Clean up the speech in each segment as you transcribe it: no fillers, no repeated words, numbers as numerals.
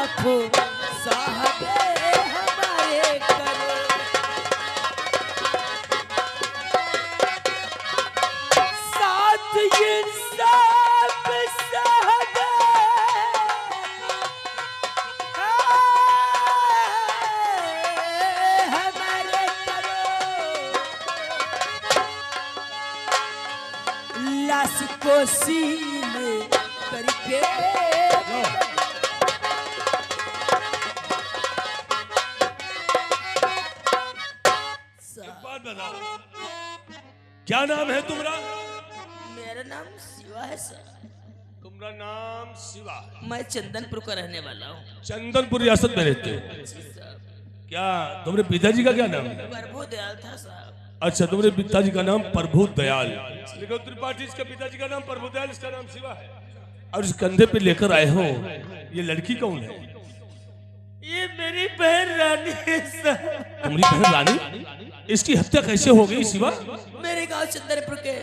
इंसाफ साहबे हमारे करो, साथ इंसाफ साहबे हमारे करो, लाश को सीने करके बात बताओ, क्या नाम है तुम्हारा? मेरा नाम शिवा है सर। तुम्हारा नाम शिवा है? मैं चंदनपुर का रहने वाला हूँ। चंदनपुर रियासत में रहते हो? क्या तुम्हारे पिताजी का क्या नाम है? प्रभु दयाल था साहब। अच्छा, तुम्हारे पिताजी का नाम प्रभु दयाल। लेकिन त्रिपाठी, इसके पिताजी का नाम प्रभु दयाल, इसका नाम शिवा है। और इस कंधे पे लेकर आए हो, ये लड़की कौन है? ये मेरी बहन रानी है साहब। तुम्हारी बहन रानी? इसकी हत्या कैसे हो गई शिवा? मेरे गांव चंदनपुर के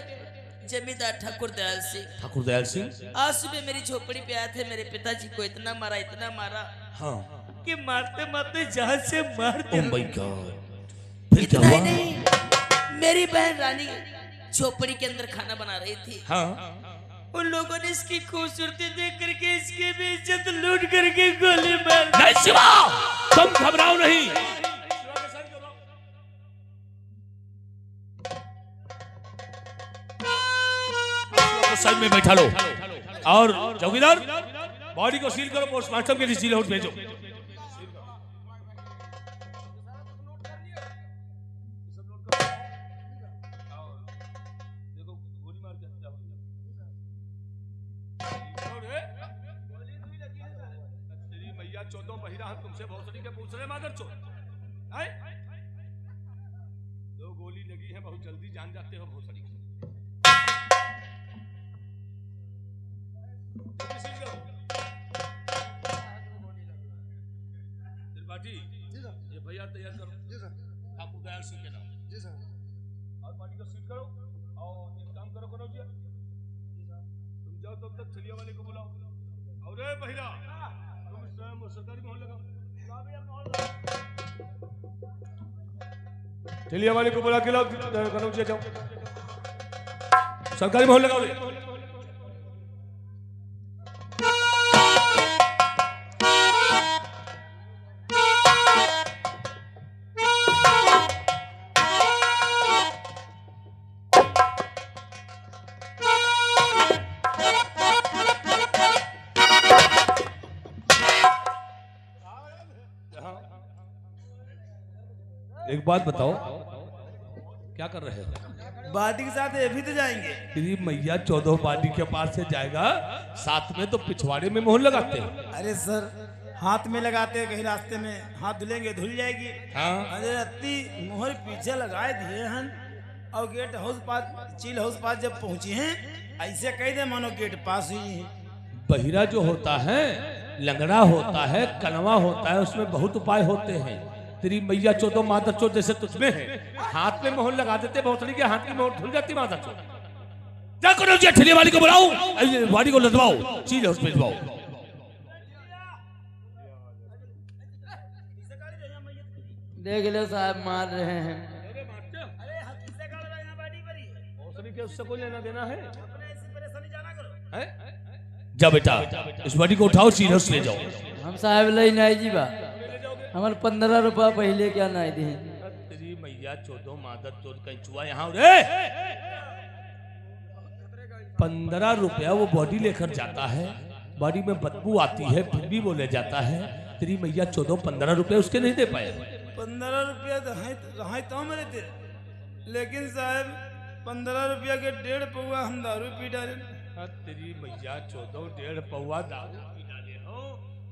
जमींदार ठाकुर दयाल सिंह, ठाकुर दयाल सिंह आज सुबह मेरी झोपड़ी पे आए थे। मेरे पिताजी को इतना मारा हाँ, कि मारते मारते जान से मार ओह दिया। My God. फिर क्या इतना ही हुआ? नहीं, मेरी बहन रानी झोपड़ी के अंदर खाना बना रही थी। हाँ, उन लोगों ने इसकी खूबसूरती देख करके इसकी भी इज्जत लूट करके गोली मार दी। नहीं शिवा, तुम घबराओ नहीं। साइड में बैठा लो और चौकीदार बॉडी को सील करो, पोस्टमार्टम के लिए सील आउट भेजो। तेरी मैया चौदह बहिरा हम तुमसे भोसड़ी के पूछ रहे मादर चोद। दो गोली लगी है, बहुत जल्दी जान जाते हो भोसड़ी। त्रिपाठी, ये भैया तैयार करो। जी सर। ठाकुर दयाल सिंह के नाम। जी सर। और पार्टी को सील करो और एक काम करो करो जी। तुम जाओ तब तक छलिया वाले को बुलाओ। और ए भैया, तुम स्वयं सरकारी मोहन लगाओ। छलिया वाले को बुला के लाओ, करो जी, जाओ सरकारी मोहन लगाओ। एक बात बताओ, क्या कर रहे हो? बाटी के साथ ये भी तो जाएंगे। तेरी मैया 14 बाटी के पास से जाएगा, साथ में तो पिछवाड़े में मोहर लगाते हैं। अरे सर, हाथ में लगाते हैं, कहीं रास्ते में हाथ धुलेंगे, धुल जाएगी। हाँ, अरे रत्ती मोहर पीछे लगाए दिए हैं और गेट हाउस पास, चिल हाउस पास जब पहुंची हैं, ऐसे कह दे मानो गेट पास हुई है। बहिरा जो होता है, लंगड़ा होता है, कनवा होता है, उसमें बहुत उपाय होते हैं। तेरी मैया 14 मादर चोद जैसे तुझमें है, हाथ में मोहर लगा देते, भोसड़ी के हाथ की मोहर धुल जाती मादर चोद। क्या करो जी, ठेले वाली को बुलाओ, वाली को लदवाओ, चीज हाउस भिजवाओ। देख लो साहब, मार रहे हैं। भोसड़ी के उससे कोई लेना देना है? जा बेटा, इस बॉडी को उठाओ, चीज हाउस ले जाओ। हम साहब ले नहीं जी बा, हमारे 15 रुपया पहले क्या नहीं दी। तेरी मैया 14 मादर चोद कहीं चुआ यहाँ रे। 15 रुपया वो बॉडी लेकर जाता है, बॉडी में बदबू आती है, फिर भी वो ले जाता है। तेरी मैया 14-15 रुपया उसके नहीं दे पाए। 15 रुपया तो मेरे थे, लेकिन साहब 15 रुपया के 1.5 पौवा हम दारू पी डाले। तेरी मैया 14-1.5 पौवा दारू पी डाले हो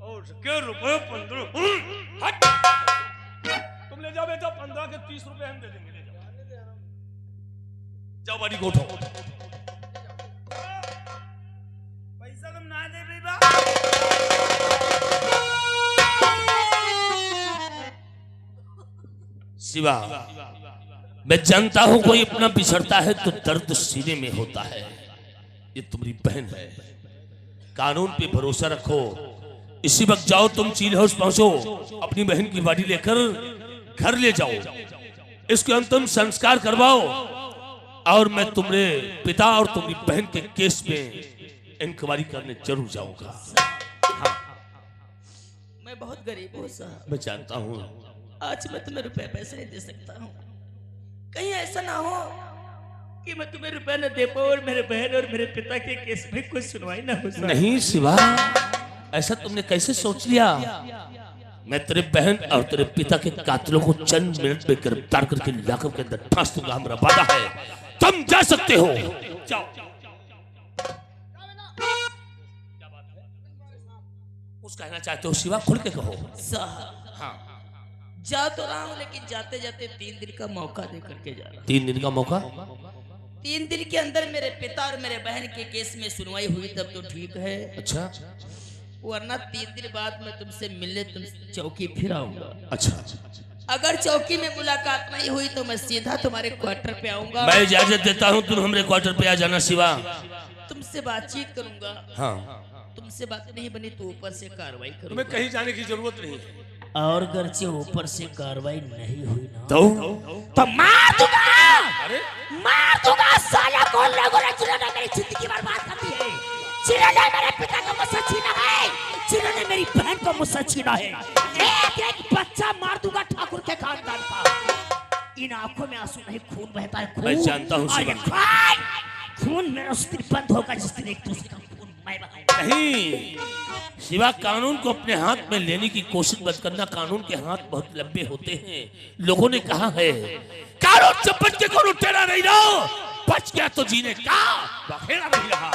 और उसके रुपए 15। तुम ले जाओ बेटा, 15 के 30 रुपए हम दे देंगे। ले जाओ, जाओ बॉडी को उठाओ। पैसा तुम ना दे रही बा। शिवा, मैं जानता हूं कोई अपना बिछड़ता है तो दर्द सीने में होता है। ये तुम्हारी बहन है, कानून पे भरोसा रखो। इसी वक्त जाओ तुम चील हाउस पहुंचो, अपनी बहन की बॉडी लेकर घर ले जाओ, इसके अंतिम संस्कार करवाओ और मैं तुम्हारे पिता और तुम्हारी बहन के केस में इंक्वायरी करने जरूर जाऊंगा। हाँ। मैं बहुत गरीब हूँ साहब, मैं जानता हूँ। आज मैं तुम्हें रुपए पैसे नहीं दे सकता हूँ, कहीं ऐसा ना हो कि मैं तुम्हें रुपए न दे पाऊँ और मेरे बहन और मेरे पिता के केस में कुछ सुनवाई ना हो साहब। नहीं शिवा, ऐसा तुमने कैसे सोच लिया? मैं तेरे बहन और तेरे पिता के कातिलों को चंद मिनट में गिरफ्तार करके लाकर के अंदर फांस दूंगा, हमारा वादा है। तुम जा सकते हो, जाओ। कुछ कहना चाहते हो शिवा? खुल के कहो। साहब हाँ। जा तो रहा हूँ, लेकिन जाते जाते 3 दिन का मौका दे करके जा रहा हूँ। 3 दिन का मौका? 3 दिन के अंदर मेरे पिता और मेरे बहन के केस में सुनवाई हुई तब तो ठीक है, अच्छा, वरना 3 दिन बाद मैं तुमसे मिलने तुम चौकी फिर आऊंगा। अच्छा। अगर चौकी में मुलाकात नहीं हुई तो मैं सीधा तुम्हारे क्वार्टर पे आऊंगा। मैं इजाजत देता हूँ, तुम हमारे क्वार्टर पे आ जाना शिवा। तुमसे बातचीत करूंगा। हाँ। तुमसे बात नहीं बनी तो ऊपर से कार्रवाई करूंगा। तुम्हें कहीं जाने की जरूरत नहीं है। और अगर से ऊपर से कार्रवाई नहीं हुई ना तो मार दूंगा। अरे मार दूंगा साला, कौन लोगों ने जिन्होंने मेरी जिंदगी बर्बाद कर दी है, जिन्होंने मेरे पिता को मुझसे छीना है, जिन्होंने मेरी बहन को मुझसे छीना है, एक एक बच्चा मार दूंगा ठाकुर के खानदान का। इन आंखों में आंसू नहीं, खून बहता है, खून। मैं जानता हूँ शिवा। खून मेरा उस दिन बंद होगा जिस दिन एक दूसरे का खून मैं बहाऊंगा। नहीं शिवा, कानून को अपने हाथ में लेने की कोशिश मत करना। कानून के हाथ बहुत लंबे होते हैं। लोगों ने कहा है कानून से बच के कौन टेढ़ा नहीं रहो, बच गया तो जीने का बखेड़ा नहीं रहा।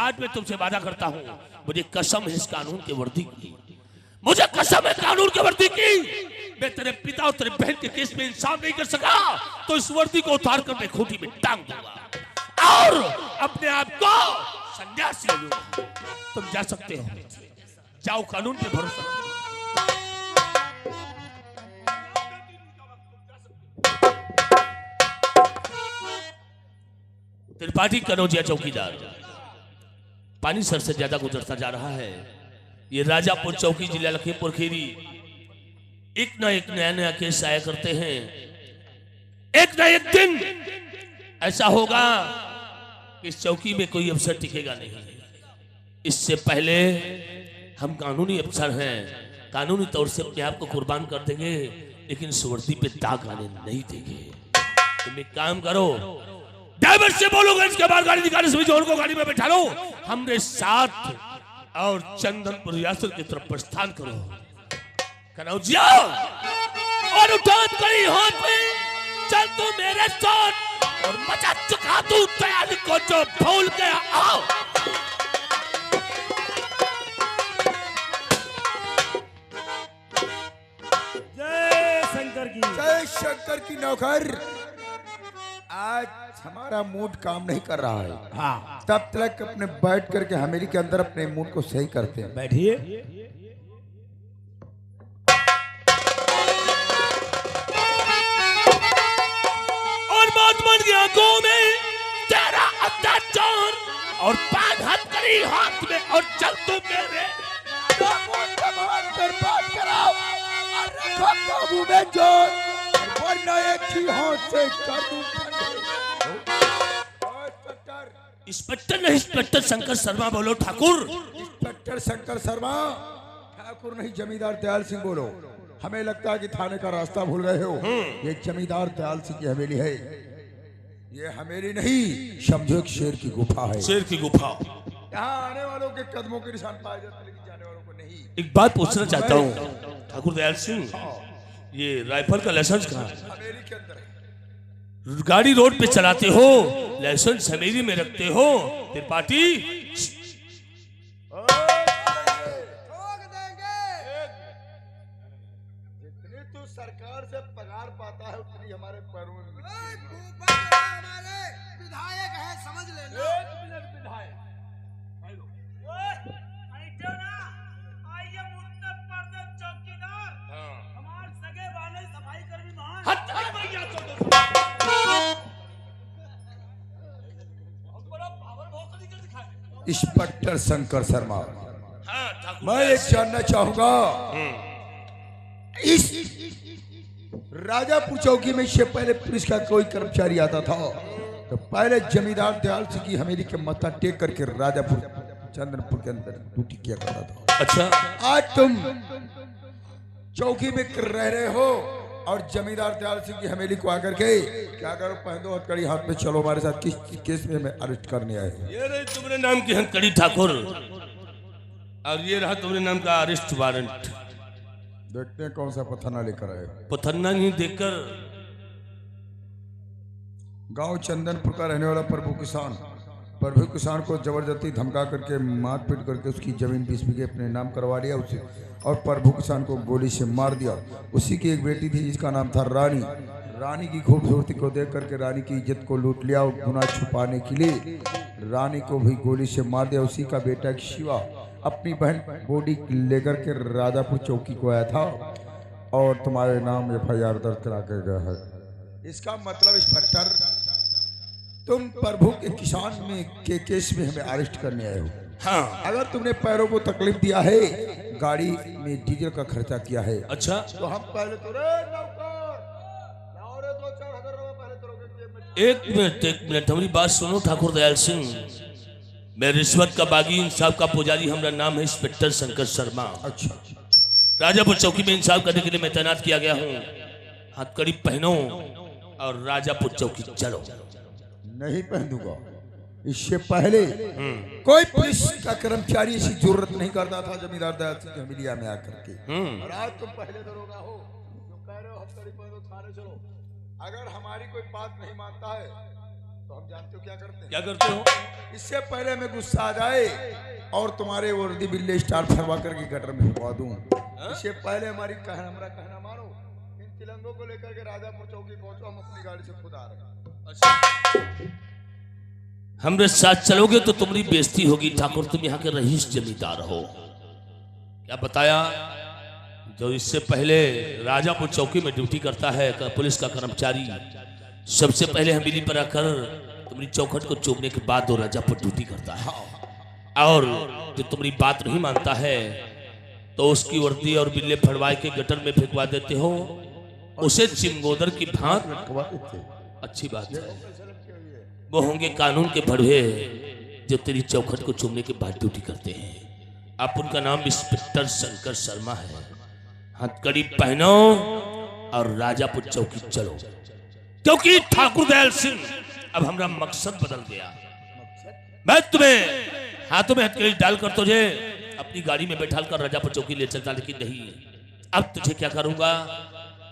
आज मैं तुमसे वादा करता हूँ, मुझे कसम है इस कानून के वर्दी की, मुझे कसम है कानून के वर्दी की। मैं तेरे पिता और तेरे बहन के केस में इंसाफ नहीं कर सका तो इस वर्दी को उतार कर मैं खूंटी में टांग दूंगा और अपने आप को संन्यास ले लूंगा। तुम जा सकते हो, जाओ, कानून पे भरोसा। त्रिपाठी कनौजिया चौकीदार, पानी सर से ज्यादा गुजरता जा रहा है। ये राजापुर चौकी, जिला लखीमपुर खीरी, एक ना एक नया नया केस आया करते हैं। एक ना एक दिन ऐसा होगा कि इस चौकी में कोई अफसर टिकेगा नहीं। इससे पहले हम कानूनी अफसर हैं, कानूनी तौर से अपने आप को कुर्बान कर देंगे, लेकिन सुवर्दी पे दाग आने नहीं देंगे। तुम एक काम करो, ड्राइवर से बोलोगे इसके बाद गाड़ी निकालने से जोर को गाड़ी में बैठा लो, हमरे साथ और चंदनपुर रियासत की तरफ प्रस्थान करो। कनौजिया और उठा करी हाथ में, चल तू मेरे साथ और मचा चुका तू तैयारी को जो भूल गया। आओ जय शंकर की नौकर। आज हमारा मूड काम नहीं कर रहा है। हाँ, तब तक अपने बैठ करके हमेली के अंदर अपने मूड को सही करते हैं। बैठिए। और महात्मा की आंखों में तेरा अत्याचार और पाग हाथ करी हाथ में और चल तू मेरे बात कराओ और रखो काबू में जोर, वरना एक ही हाथ से कर दूं। इंस्पेक्टर नहीं, इंस्पेक्टर शंकर शर्मा बोलो ठाकुर। इंस्पेक्टर शंकर शर्मा, ठाकुर नहीं जमींदार दयाल सिंह बोलो। हमें लगता है कि थाने का रास्ता भूल गए हो। ये जमींदार दयाल सिंह की हवेली है, ये हवेली नहीं, समझो एक शेर की गुफा है। शेर की गुफा। यहाँ आने वालों के कदमों के निशान पाए जाते हैं, लेकिन जाने वालों को नहीं। एक बात पूछना चाहता हूँ ठाकुर दयाल सिंह, ये राइफल का लाइसेंस कहाँ है? हवेली के अंदर है। गाड़ी रोड पे चलाते हो, लाइसेंस हवेली में रखते हो। त्रिपाठी जितनी तू सरकार से पगार पाता है उतनी हमारे पैरों में हमारे विधायक है, समझ लेना। इंस्पेक्टर शंकर शर्मा, हाँ ठाकुर मैं एक जानना चाहूंगा, इस राजापुर चौकी में इससे पहले पुलिस का कोई कर्मचारी आता था तो पहले जमींदार दयाल सिंह की हवेली के मत्था टेक करके राजापुर चंदनपुर के अंदर ड्यूटी किया करता था। अच्छा, आज तुम चौकी में रह रहे हो और जमींदार दयाल सिंह की हवेली को आकर के क्या करो, पहनो हथकड़ी हाथ में, चलो हमारे साथ, किस केस में हमें अरेस्ट करने आए हो? ये रही तुम्हारे नाम की हथकड़ी ठाकुर, और ये रहा तुम्हारे नाम का अरेस्ट वारंट। देखते हैं कौन सा पथना लेकर आए। पथन्ना नहीं देखकर गांव चंदनपुर का रहने वाला प्रभु किसान को जबरदस्ती धमका करके मार पीट करके उसकी जमीन 20 बीघे अपने नाम करवा लिया उसे, और प्रभु किसान को गोली से मार दिया। उसी की एक बेटी थी जिसका नाम था रानी। रानी की खूबसूरती को देख करके रानी की इज्जत को लूट लिया और गुनाह छुपाने के लिए रानी को भी गोली से मार दिया। उसी का बेटा एक शिवा अपनी बहन बॉडी लेकर के राजापुर चौकी को आया था और तुम्हारे नाम FIR दर्ज करा के गया है। इसका मतलब इंस्पेक्टर, तुम प्रभु के किसान में के केस में हमें अरेस्ट करने आए हो। हाँ। अगर तुमने पैरों को तकलीफ दिया है, गाड़ी में डीजल का खर्चा किया है, अच्छा, तो हम पहले तो एक मिनट हमारी बात सुनो ठाकुर दयाल सिंह। मैं रिश्वत का बागी, इंसाफ का पुजारी, हमारा नाम है इंस्पेक्टर शंकर शर्मा। अच्छा, राजापुर चौकी में इंसाफ करने के लिए मैं तैनात किया गया हूँ। हथकड़ी पहनो और राजापुर चौकी चलो। नहीं पहन दूंगा। इससे पहले कोई पुलिस का कर्मचारी ऐसी जरूरत नहीं करता था जमींदार दयाल सिंह की हवेलिया में आकर के, और आज तुम पहले दरोगा हो जो कह रहे हो हथकड़ी पहनो थाने चलो। अगर हमारी कोई बात नहीं मानता है तो हम जानते हो क्या करते हैं? क्या करते हो? इससे पहले हमें गुस्सा आ जाए और तुम्हारे वर्दी बिल्ले स्टार फरवा करके गटर में फेंकवा दूं, इससे पहले हमारा कहना मानो। इन तिलंगों को लेकर के राजापुर चौकी पहुंचो, हम अपनी गाड़ी से खुद आ रहे हैं। हमरे साथ चलोगे तो तुम्हारी बेइज्जती होगी ठाकुर, तुम यहाँ के रईस जमींदार हो। क्या बताया? जो इससे पहले राजापुर चौकी में ड्यूटी करता है पुलिस का कर्मचारी, सबसे पहले हवेली पर आकर तुम्हारी चौखट को चूमने के बाद वो राजापुर ड्यूटी करता है, और जो तुम्हारी बात नहीं मानता है तो उसकी वर्दी और बिल्ले फड़वाए के गटर में फेंकवा देते हो, उसे चिमगोदर की भांत। अच्छी बात है, वो होंगे कानून के भड़वे जो तेरी चौखट को चूमने के बाद ड्यूटी करते हैं। अब उनका नाम इंस्पेक्टर शंकर शर्मा है। हथकड़ी पहनो और राजापुर चौकी चलो, क्योंकि ठाकुर दयाल सिंह अब हमारा मकसद बदल गया। मैं तुम्हें हाथों में हथकड़ी डालकर तुझे अपनी गाड़ी में बैठाल कर राजापुर चौकी ले चलता, लेकिन नहीं, अब तुझे क्या करूंगा,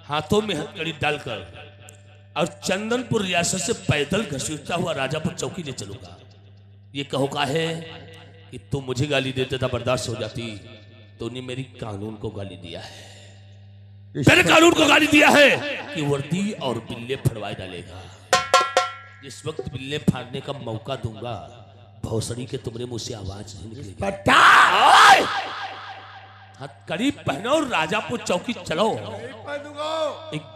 हाथों में हथकड़ी डालकर और चंदनपुर रियासत से पैदल घसीटता हुआ राजापुर चौकी ले चलूंगा। ये कहो का है कि तू मुझे गाली देते था बर्दाश्त हो जाती, तूने मेरी कानून को गाली दिया है। मेरे कानून को गाली दिया है कि वर्दी और बिल्ले फड़वाए डालेगा। जिस वक्त बिल्ले फाड़ने का मौका दूंगा, भौसड़ी के तुम्हारे मुंह से आवाज नहीं निकलेगी। हथकड़ी पहनो, राजापुर चौकी चलो।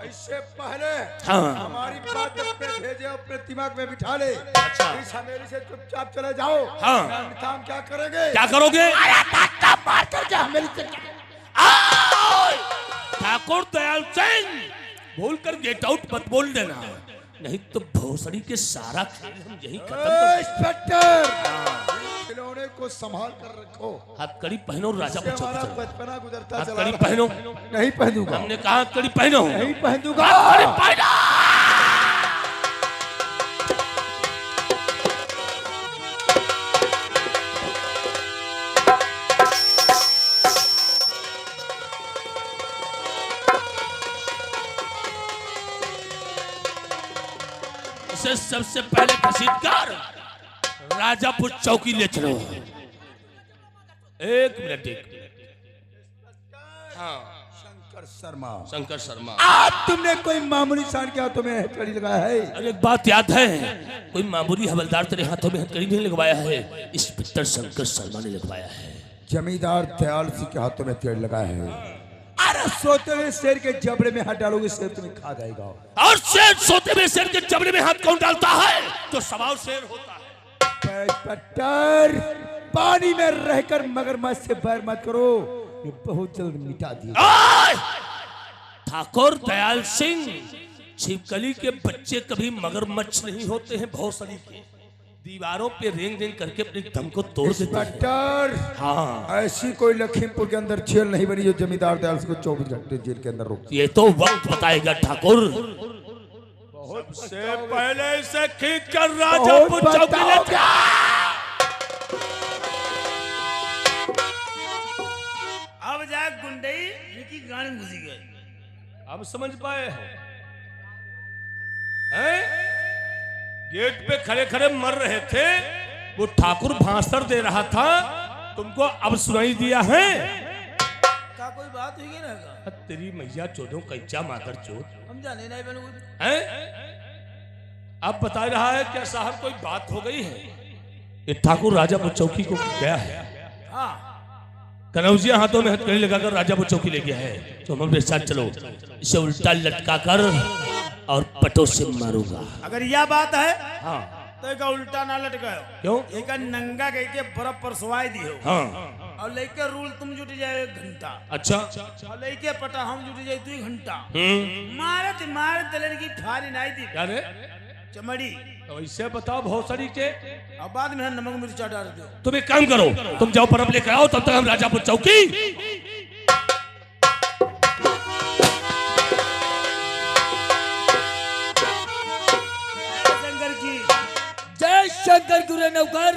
इससे पहले हाँ। हमारी बात अपने भेजे, अपने दिमाग में बिठा ले। अच्छा। इस हवेली से चुपचाप चले जाओ। हाँ। अन्यथा हम क्या करेंगे? क्या करोगे? मार करके हमें ठाकुर दयाल सिंह, भूल कर गेट आउट मत बोल देना, नहीं तो भोसड़ी के सारा खेल हम यही खत्म कर। इंस्पेक्टर, खिलौने को संभाल कर रखो। हथकड़ी पहनो, राजापुर चौकी हमारा चलो। बचपना गुजरता चला हथकड़ी रहा है। पहनो। नहीं पहनूंगा। हमने कहा हथकड़ी पहनो। नहीं पहनूंगा। हथकड़ी पहनो। इसे सबसे पहले घसीटकर राजापुर चौकी ले चलो। एक मिनट। हाँ, शंकर शर्मा। आज तुमने कोई मामूली इंसान के हाथों में हथकड़ी लगाया है? अरे एक बात याद है, कोई मामूली हवलदार तेरे हाथों में हथकड़ी नहीं लगवाया है, इंस्पेक्टर शंकर शर्मा ने लगवाया है। जमींदार दयाल सिंह के हाथों में तेल लगाया है। अरे सोते हुए शेर के जबड़े में हाथ डालोगे, शेर तुम्हें खा जाएगा। और शेर सोते हुए शेर के जबड़े में हाथ कौन डालता है? तो सवाल शेर होता है। इंस्पेक्टर, पानी में रहकर मगरमच्छ से बैर मत करो, ये बहुत जल्द मिटा दिए। ठाकुर दयाल सिंह, छिपकली के बच्चे कभी मगरमच्छ नहीं होते हैं। बहुत सारी दीवारों पे रेंग रेंग करके अपने दम को तोड़ देते हैं। इंस्पेक्टर, हाँ, ऐसी कोई लखीमपुर के अंदर जेल नहीं बनी जो जमींदार दयाल सिंह को 24 घंटे जेल के अंदर रोक। ये तो वक्त बताएगा ठाकुर। सबसे पहले इसे खींच कर राजापुर चौकी ले जा। अब जाए गुंडई इनकी गाड़ी में घुसी गई। अब समझ पाए हैं? गेट पे खड़े खड़े मर रहे थे, वो ठाकुर भाषण दे रहा था, तुमको अब सुनाई दिया है? क्या कोई बात हुई रहेगा? तेरी मैया चोदों कैचा माकर चोद हम जाने नहीं बन हैं? अब बता रहा है क्या साहब कोई बात हो गई है? ये ठाकुर राजापुर चौकी को गया है। हाँ, कनौजिया हाथों में हथकड़ी लगाकर राजापुर चौकी ले गया है। तो हम अपने साथ चलो, इसे उल्टा लटका कर और पटो से मारूंगा। अगर यह बात है हाँ, तो एक उल्टा ना लटकाओ। क्यों? एक नंगा कह के बर्फ पर सुवाई दियो। हाँ, और लेके रूल तुम जुट जाए 1 घंटा। अच्छा। और लेके पटा हम जुट जाए 2 घंटा। हम्म, मारत दलन की फारी नहीं दी क्या रे? चमड़ी। तो इससे बताओ बहुत सारी के। अब बाद में नमक मिर्चा डाल दो। तुम एक काम करो, तुम जाओ परब लेकर आओ, तब तक हम राजापुर चौकी। शंकर की जय शंकर गुरु नौकर।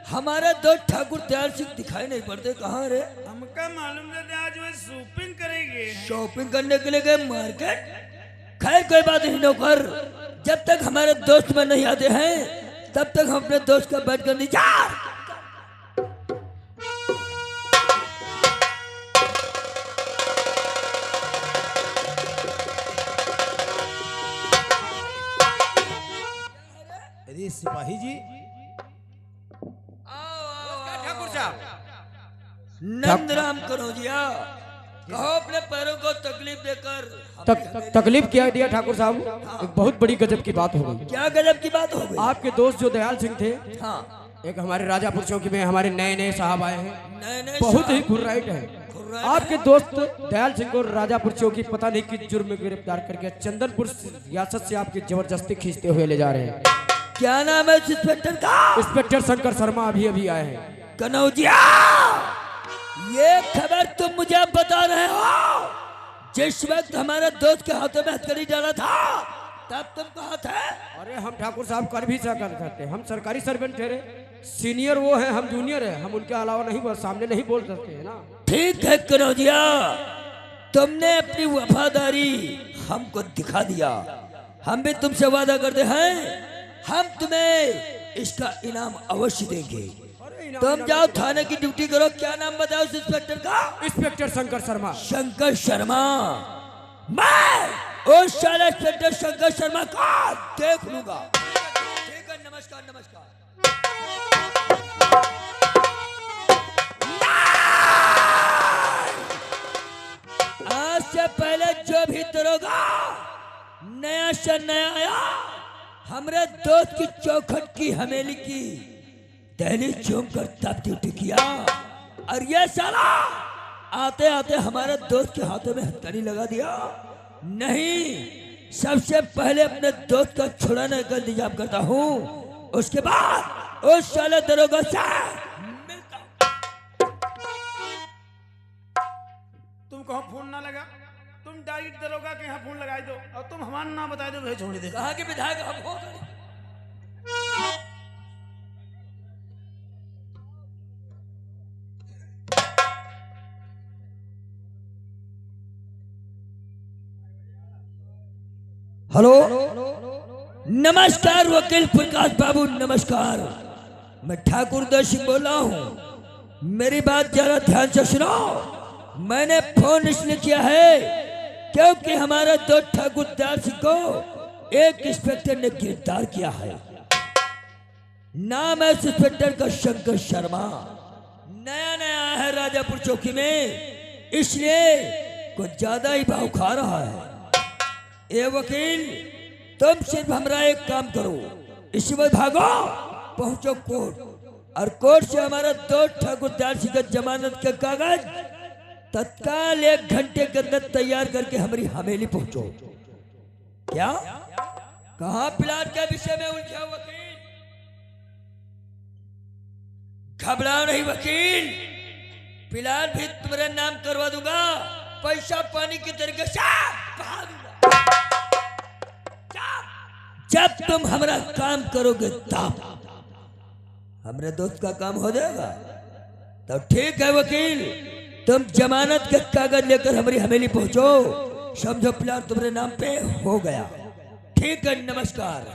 हमारे दो ठाकुर दयाल सिंह दिखाई नहीं पड़ते, कहाँ रे? हमका मालूम था आज वो शॉपिंग करेंगे। शॉपिंग करने के लिए गए मार्केट। खैर कोई बात नहीं नौकर, जब तक हमारे दोस्त में नहीं आते हैं तब तक हम अपने दोस्त का बैठ कर नहीं जा। अरे सिपाही जी, ठाकुर साहब, नंदराम कनौजिया, कहो अपने पैरों को तकलीफ देकर। तकलीफ क्या दिया ठाकुर साहब? एक बहुत बड़ी गजब की बात हो गई। क्या गजब की बात हो गई? आपके दोस्त जो दयाल सिंह थे, हाँ, एक हमारे राजापुर चौकी में हमारे नए नए साहब आए हैं, नए नए बहुत ही खुर्राइट है। आपके दोस्त दयाल सिंह को राजापुर चौकी पता नहीं किस जुर्म में गिरफ्तार करके चंदनपुर रियासत से आपकी जबरदस्ती खींचते हुए ले जा रहे हैं। क्या नाम है इस इंस्पेक्टर का? इंस्पेक्टर शंकर शर्मा अभी अभी आए हैं। कनौजिया, ये खबर तुम मुझे बता रहे हो? जिस वक्त हमारे दोस्त के हाथों में हथकड़ी डाला था तब तुम कहाँ थे? अरे हम ठाकुर साहब कर भी कर सकते, हम सरकारी सर्वेंट ठहरे, सीनियर वो है, हम जूनियर है, हम उनके अलावा नहीं बोल, सामने नहीं बोल सकते है ना। ठीक है कनौजिया, तुमने अपनी वफादारी हमको दिखा दिया। हम भी तुमसे वादा करते हैं, हम तुम्हें इसका इनाम अवश्य देंगे। तुम जाओ थाने की ड्यूटी करो। क्या नाम बताओ उस इंस्पेक्टर का? इंस्पेक्टर शंकर शर्मा। शंकर शर्मा। मैं उस साले इंस्पेक्टर शंकर शर्मा का देख लूंगा। ठीक है, नमस्कार नमस्कार। आज से पहले जो भी दरोगा नया से नया आया, हमरे दोस्त की चौखट की हवेली की दहली चूम कर तब ड्यूटी किया, और ये साला आते आते हमारे दोस्त के हाथों में हथकड़ी लगा दिया। नहीं, सबसे पहले अपने दोस्त का छुड़ाने का इंतजाम करता हूँ, उसके बाद उस साले दरोगा से मिलता हूं। तुम कहो फोन ना लगा, तुम डायरेक्ट दरोगा के यहाँ फोन लगाई दो और तुम हमारा नाम बता दो, छोड़ दे। कहा कि विधायक हम हो। हेलो, नमस्कार वकील प्रकाश बाबू, नमस्कार। मैं ठाकुर दयाल सिंह बोल रहा हूँ। मेरी बात जरा ध्यान से सुनो। मैंने फोन इसलिए किया है क्योंकि हमारे दो ठाकुर दयाल सिंह को एक इंस्पेक्टर ने गिरफ्तार किया है। नाम है इस इंस्पेक्टर का शंकर शर्मा। नया नया आया है राजापुर चौकी में, इसलिए कुछ ज्यादा ही भाव खा रहा है। ए वकील, तुम सिर्फ हमारा एक काम करो, इसी वक्त भागो, पहुंचो कोर्ट और कोर्ट से हमारा दोस्त ठाकुर दयाल सिंह का जमानत का कागज तत्काल 1 घंटे के अंदर तैयार करके हमारी हवेली पहुंचो। क्या कहा प्लाट के विषय में उलझा वकील? घबराओ नहीं वकील, प्लाट भी तुम्हारे नाम करवा दूंगा, पैसा पानी की तरीके से बहा दूंगा। जब तुम हमारा काम करोगे तब हमारे दोस्त का काम हो जाएगा। तो ठीक है वकील, तुम जमानत का कागज लेकर हमारी हवेली पहुंचो, समझो प्लाट तुम्हारे नाम पे हो गया। ठीक है, नमस्कार।